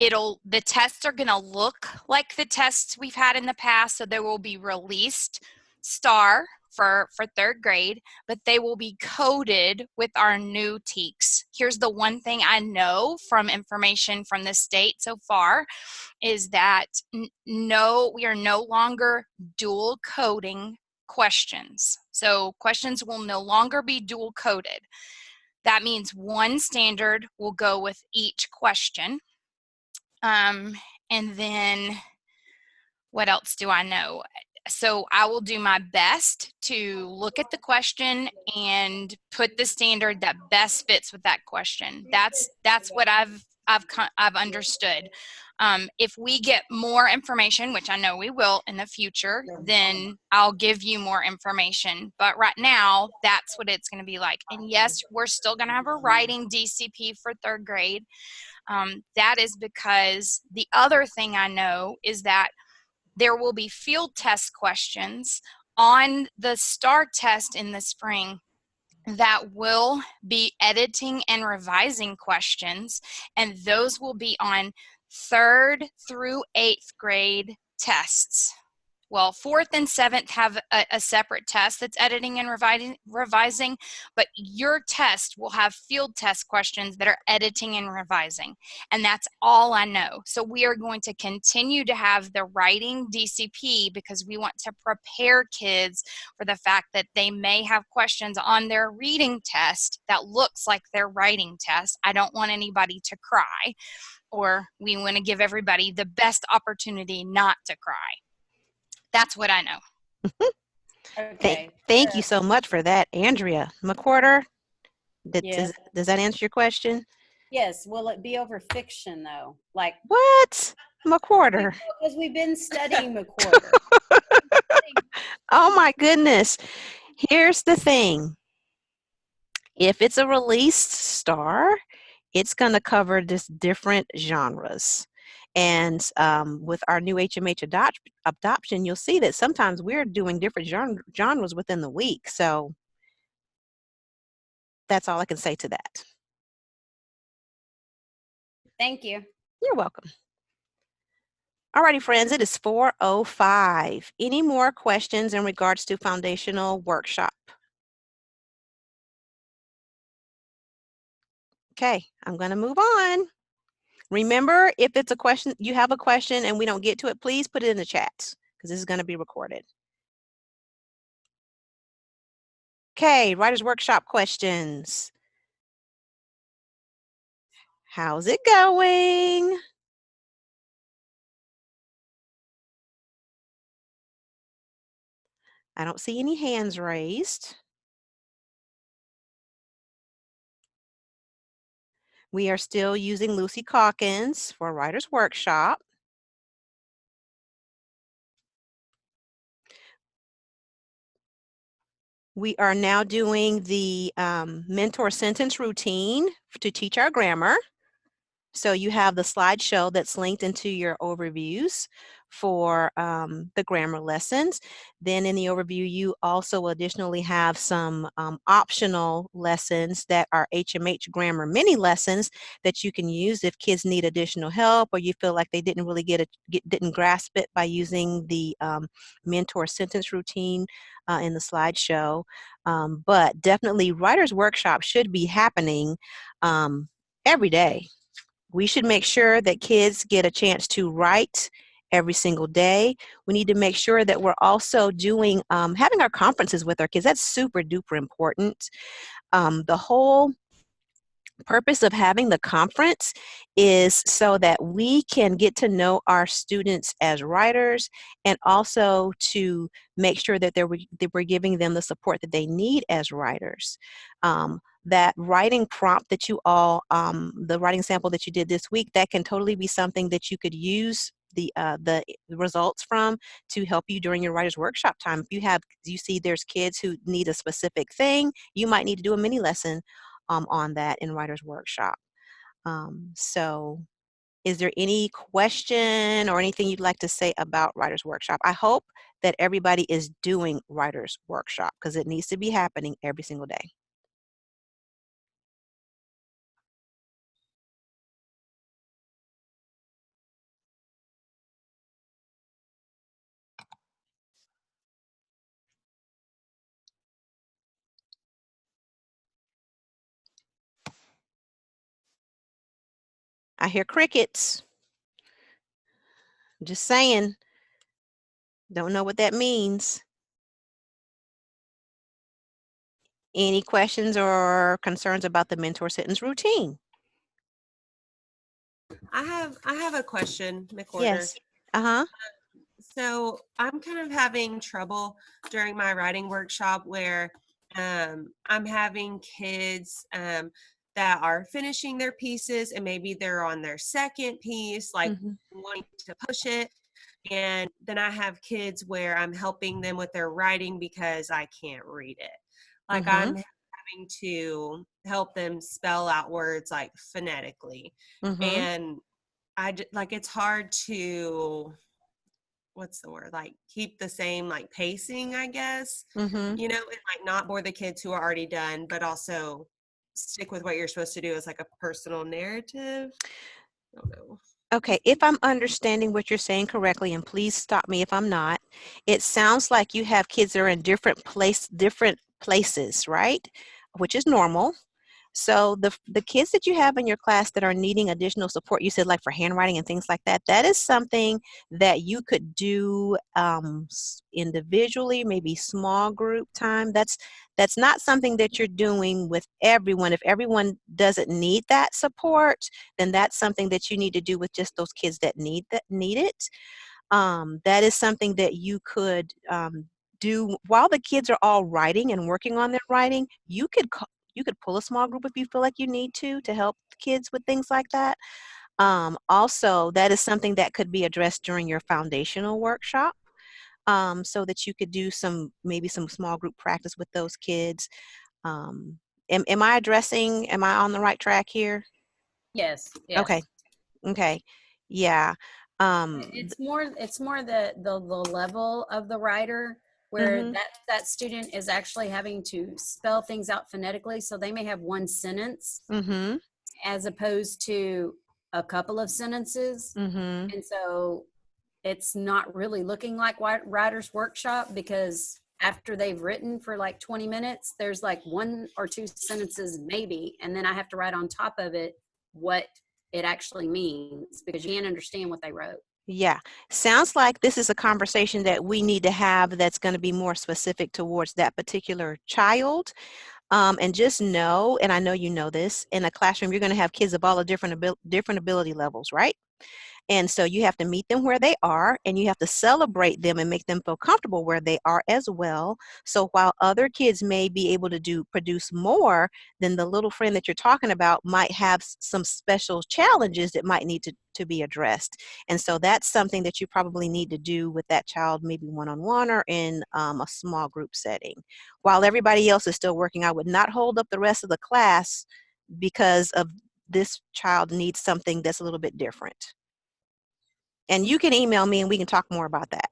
[SPEAKER 5] The tests are going to look like the tests we've had in the past, so they will be released STAR for third grade, but they will be coded with our new TEKS. Here's the one thing I know from information from the state so far is that no, we are no longer dual coding questions. So questions will no longer be dual coded. That means one standard will go with each question. And then what else do I know? So I will do my best to look at the question and put the standard that best fits with that question. That's what I've understood. If we get more information, which I know we will in the future, then I'll give you more information. But right now, that's what it's going to be like. And yes, we're still going to have a writing DCP for third grade. That is because the other thing I know is that there will be field test questions on the STAR test in the spring that will be editing and revising questions, and those will be on 3rd through 8th grade tests. Well, 4th and 7th have a separate test that's editing and revising, but your test will have field test questions that are editing and revising, and that's all I know. So we are going to continue to have the writing DCP because we want to prepare kids for the fact that they may have questions on their reading test that looks like their writing test. I don't want anybody to cry, or we want to give everybody the best opportunity not to cry. That's what I know.
[SPEAKER 9] Okay.
[SPEAKER 1] Thank you so much for that, Andrea. McWhorter,
[SPEAKER 9] Yes.
[SPEAKER 1] does that answer your question?
[SPEAKER 9] Yes. Will it be over fiction though? Like
[SPEAKER 1] What? McWhorter.
[SPEAKER 9] because we've been studying McWhorter.
[SPEAKER 1] Oh my goodness. Here's the thing. If it's a released STAR, it's going to cover just different genres. And with our new HMH adoption, you'll see that sometimes we're doing different genres within the week. So that's all I can say to that.
[SPEAKER 9] Thank you.
[SPEAKER 1] You're welcome. Alrighty, friends, it is 4:05. Any more questions in regards to foundational workshop? Okay, I'm going to move on. Remember, if it's a question, you have a question and we don't get to it, please put it in the chat because this is going to be recorded. Okay, Writers Workshop questions. How's it going? I don't see any hands raised. We are still using Lucy Calkins for Writers Workshop. We are now doing the mentor sentence routine to teach our grammar. So you have the slideshow that's linked into your overviews for the grammar lessons. Then in the overview, you also additionally have some optional lessons that are HMH grammar mini lessons that you can use if kids need additional help or you feel like they didn't really didn't grasp it by using the mentor sentence routine in the slideshow. But definitely Writers Workshop should be happening every day. We should make sure that kids get a chance to write every single day. We need to make sure that we're also doing, having our conferences with our kids. That's super duper important. The whole purpose of having the conference is so that we can get to know our students as writers, and also to make sure that we're giving them the support that they need as writers. That writing prompt that you all, the writing sample that you did this week, that can totally be something that you could use the results from to help you during your writers workshop time. If you see there's kids who need a specific thing, you might need to do a mini lesson on that in writers workshop. So is there any question or anything you'd like to say about writers workshop? I hope that everybody is doing writers workshop, because it needs to be happening every single day. I hear crickets. Just saying. Don't know what that means. Any questions or concerns about the mentor sentence routine?
[SPEAKER 12] I have a question, McWhorter.
[SPEAKER 1] Yes. Uh-huh.
[SPEAKER 12] So I'm kind of having trouble during my writing workshop where I'm having kids that are finishing their pieces, and maybe they're on their second piece, like wanting to push it. And then I have kids where I'm helping them with their writing because I can't read it. Like I'm having to help them spell out words like phonetically. And like it's hard to, what's the word, like keep the same like pacing, I guess, you know, and like not bore the kids who are already done, but also stick with what you're supposed to do as like a personal narrative. I don't know.
[SPEAKER 1] Okay, if I'm understanding what you're saying correctly, and please stop me if I'm not, it sounds like you have kids that are in different places, right? Which is normal. So the kids that you have in your class that are needing additional support, you said like for handwriting and things like that, that is something that you could do individually, maybe small group time. That's not something that you're doing with everyone. If everyone doesn't need that support, then that's something that you need to do with just those kids that need it. That is something that you could do while the kids are all writing and working on their writing. You could pull a small group if you feel like you need to help kids with things like that. Also, that is something that could be addressed during your foundational workshop, so that you could do maybe some small group practice with those kids. Am I on the right track here?
[SPEAKER 9] Yes.
[SPEAKER 1] Okay. Yeah.
[SPEAKER 9] It's more the level of the writer, where that student is actually having to spell things out phonetically. So they may have one sentence as opposed to a couple of sentences. And so it's not really looking like writer's workshop, because after they've written for like 20 minutes, there's like one or two sentences maybe, and then I have to write on top of it what it actually means, because you can't understand what they wrote.
[SPEAKER 1] Yeah, sounds like this is a conversation that we need to have that's going to be more specific towards that particular child. And just know, and I know you know this, in a classroom, you're going to have kids of all the different ability levels, right? And so you have to meet them where they are, and you have to celebrate them and make them feel comfortable where they are as well. So while other kids may be able to produce more, then the little friend that you're talking about might have some special challenges that might need to be addressed. And so that's something that you probably need to do with that child, maybe one-on-one or in a small group setting. While everybody else is still working, I would not hold up the rest of the class because of this child needs something that's a little bit different. And you can email me and we can talk more about that.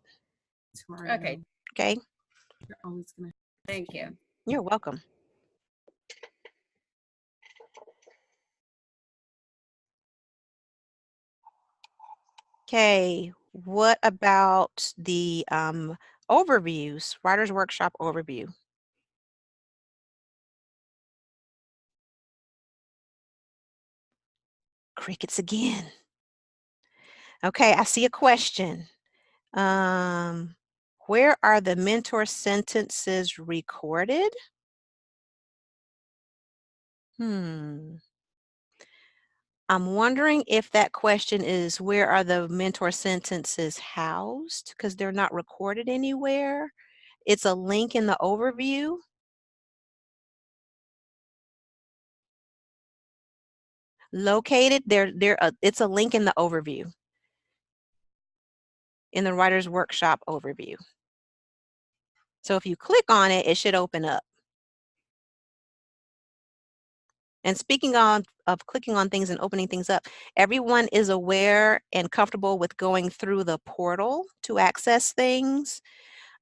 [SPEAKER 9] Okay.
[SPEAKER 1] Okay.
[SPEAKER 9] Thank you.
[SPEAKER 1] You're welcome. Okay. What about the overviews, Writers Workshop overview? Crickets again. Okay, I see a question. Where are the mentor sentences recorded? I'm wondering if that question is where are the mentor sentences housed? Because they're not recorded anywhere. It's a link in the overview. Located, it's a link in the overview, in the Writer's Workshop overview. So if you click on it, it should open up. And speaking of clicking on things and opening things up, everyone is aware and comfortable with going through the portal to access things.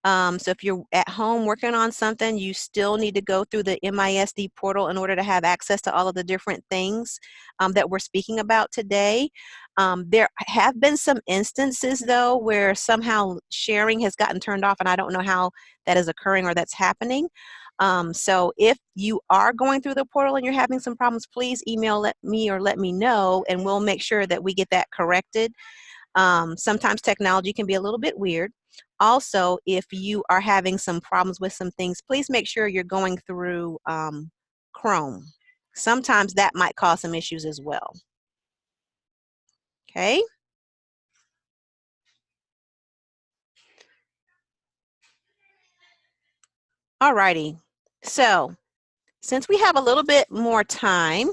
[SPEAKER 1] So if you're at home working on something, you still need to go through the MISD portal in order to have access to all of the different things that we're speaking about today. There have been some instances, though, where somehow sharing has gotten turned off, and I don't know how that is occurring or that's happening. So if you are going through the portal and you're having some problems, please email me or let me know, and we'll make sure that we get that corrected. Sometimes technology can be a little bit weird. Also, if you are having some problems with some things, please make sure you're going through Chrome. Sometimes that might cause some issues as well. Okay. Alrighty. So, since we have a little bit more time,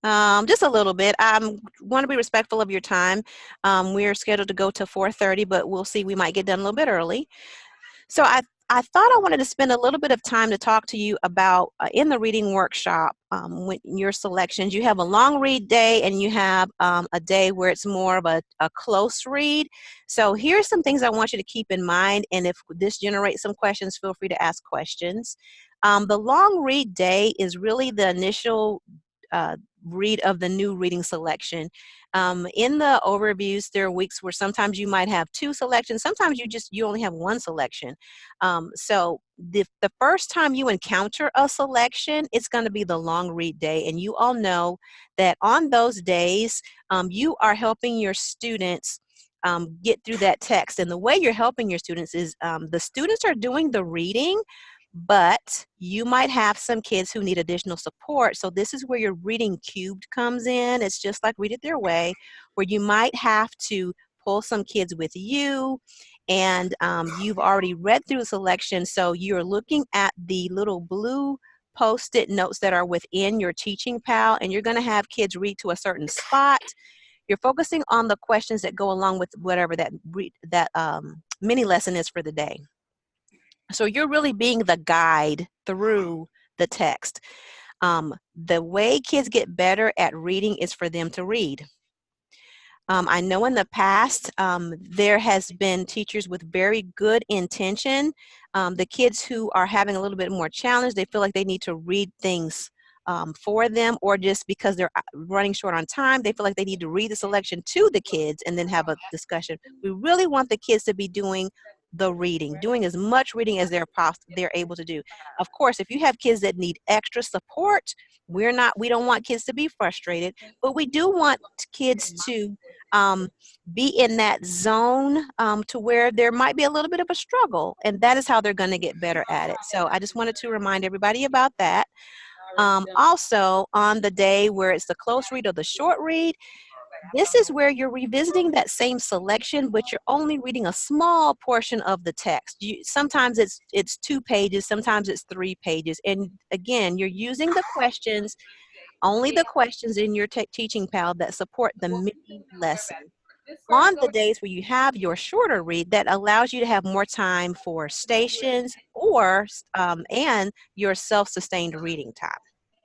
[SPEAKER 1] just a little bit, I want to be respectful of your time. We're scheduled to go to 4:30, but we'll see. We might get done a little bit early. So I thought I wanted to spend a little bit of time to talk to you about in the reading workshop, with your selections. You have a long read day and you have a day where it's more of a close read. So here's some things I want you to keep in mind, and if this generates some questions, feel free to ask questions. The long read day is really the initial read of the new reading selection. In the overviews, there are weeks where sometimes you might have 2 selections, sometimes you only have 1 selection. So the first time you encounter a selection, it's going to be the long read day, and you all know that on those days, you are helping your students get through that text. And the way you're helping your students is the students are doing the reading, but you might have some kids who need additional support. So this is where your reading cubed comes in. It's just like Read It Their Way, where you might have to pull some kids with you, and you've already read through the selection, so you're looking at the little blue post-it notes that are within your teaching pal, and you're going to have kids read to a certain spot. You're focusing on the questions that go along with whatever that mini lesson is for the day. So you're really being the guide through the text. The way kids get better at reading is for them to read. I know in the past there has been teachers with very good intention. The kids who are having a little bit more challenge, they feel like they need to read things for them, or just because they're running short on time, they feel like they need to read the selection to the kids and then have a discussion. We really want the kids to be doing the reading, doing as much reading as they're able to do. Of course, if you have kids that need extra support, we don't want kids to be frustrated, but we do want kids to be in that zone to where there might be a little bit of a struggle, and that is how they're going to get better at it. So I just wanted to remind everybody about that. Also, on the day where it's the close read or the short read, this is where you're revisiting that same selection, but you're only reading a small portion of the text. Sometimes it's 2 pages, sometimes it's 3 pages. And again, you're using the questions, only the questions in your teaching pal that support the mini lesson. On the days where you have your shorter read, that allows you to have more time for stations or and your self-sustained reading time.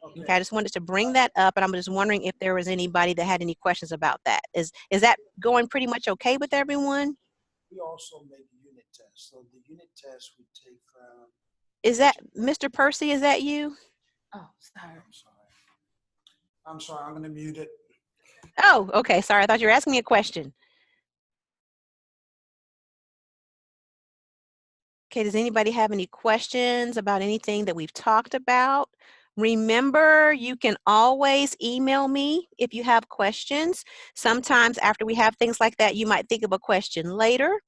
[SPEAKER 1] Okay, I just wanted to bring that up, and I'm just wondering if there was anybody that had any questions about that. Is that going pretty much okay with everyone?
[SPEAKER 13] We also make unit tests. So the unit test we take from...
[SPEAKER 1] Is that Mr. Percy, is that you?
[SPEAKER 4] Oh, sorry.
[SPEAKER 13] I'm sorry, I'm going to mute it.
[SPEAKER 1] Oh, okay, sorry, I thought you were asking me a question. Okay, does anybody have any questions about anything that we've talked about? Remember, you can always email me if you have questions. Sometimes after we have things like that, you might think of a question later.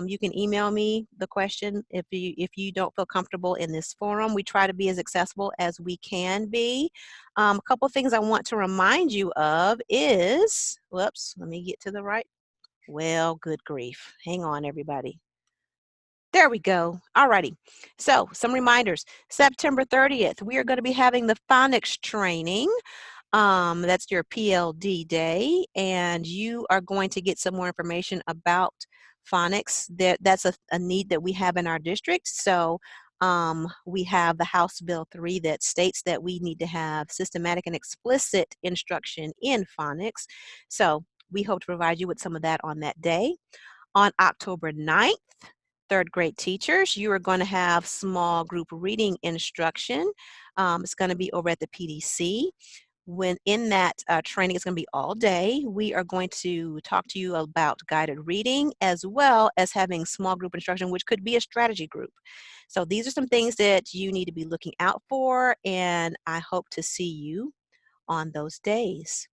[SPEAKER 1] You can email me the question if you don't feel comfortable in this forum. We try to be as accessible as we can be. A couple things I want to remind you of is, whoops, let me get to the right. Well, good grief. Hang on, everybody. There we go. Alrighty. So some reminders. September 30th, we are going to be having the phonics training. That's your PLD day, and you are going to get some more information about phonics. That's a need that we have in our district. So we have the House Bill 3 that states that we need to have systematic and explicit instruction in phonics. So we hope to provide you with some of that on that day. On October 9th, third grade teachers, you are going to have small group reading instruction. It's going to be over at the PDC. When in that training, it's going to be all day. We are going to talk to you about guided reading as well as having small group instruction, which could be a strategy group. So these are some things that you need to be looking out for, and I hope to see you on those days.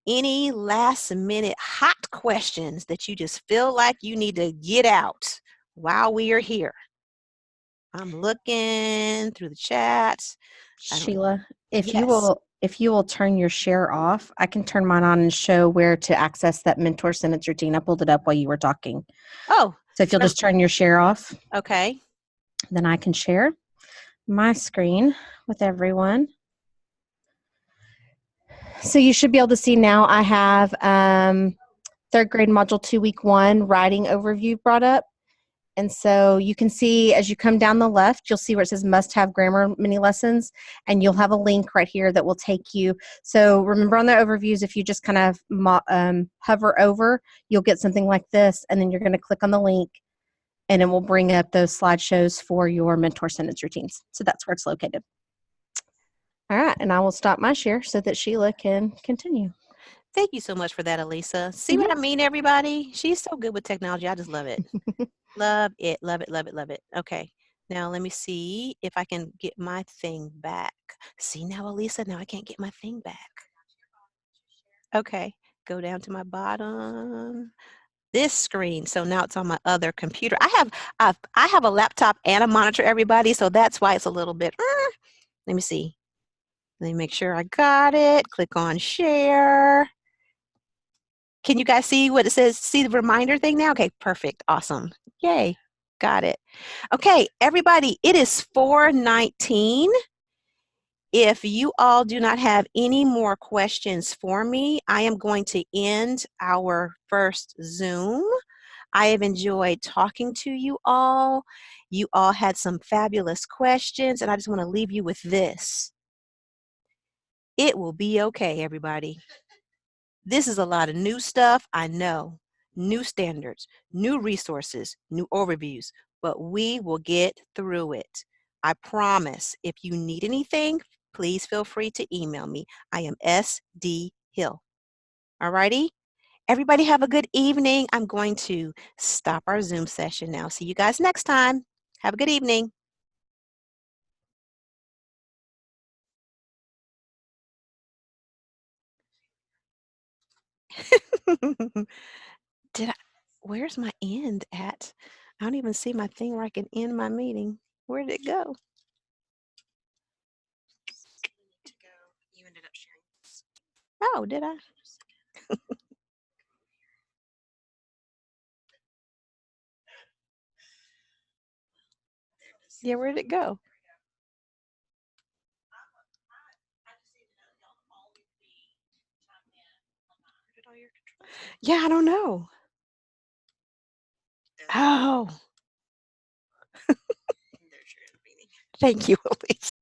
[SPEAKER 1] Any last minute hot questions that you just feel like you need to get out while we are here? I'm looking through the chats.
[SPEAKER 11] Sheila, if
[SPEAKER 1] Yes.
[SPEAKER 11] you will turn your share off, I can turn mine on and show where to access that mentor sentence routine. I pulled it up while you were talking.
[SPEAKER 1] Oh.
[SPEAKER 11] So if you'll just turn your share off.
[SPEAKER 1] Okay.
[SPEAKER 11] Then I can share my screen with everyone. So you should be able to see now I have third grade module 2 week 1 writing overview brought up. And so you can see as you come down the left, you'll see where it says must have grammar mini lessons, and you'll have a link right here that will take you. So remember on the overviews, if you just kind of hover over, you'll get something like this, and then you're going to click on the link and it will bring up those slideshows for your mentor sentence routines. So that's where it's located. All right, and I will stop my share so that Sheila can continue.
[SPEAKER 1] Thank you so much for that, Elisa. See what I mean, everybody? She's so good with technology. I just love it. Love it, love it, love it, love it. Okay, now let me see if I can get my thing back. See now, Elisa, now I can't get my thing back. Okay, go down to my bottom. This screen, so now it's on my other computer. I have a laptop and a monitor, everybody, so that's why it's a little bit, let me see. Let me make sure I got it. Click on share. Can you guys see what it says? See the reminder thing now? Okay, perfect. Awesome. Yay. Got it. Okay, everybody, it is 4:19. If you all do not have any more questions for me, I am going to end our first Zoom. I have enjoyed talking to you all. You all had some fabulous questions, and I just want to leave you with this. It will be okay, everybody. This is a lot of new stuff, I know. New standards, new resources, new overviews, but we will get through it. I promise. If you need anything, please feel free to email me. I am SD Hill. All righty? Everybody have a good evening. I'm going to stop our Zoom session now. See you guys next time. Have a good evening. Where's my end at? I don't even see my thing where I can end my meeting. Where did it go?
[SPEAKER 11] You ended up sharing this.
[SPEAKER 1] Oh, did I? Yeah, where did it go? Yeah, I don't know. Oh. Thank you, Elise.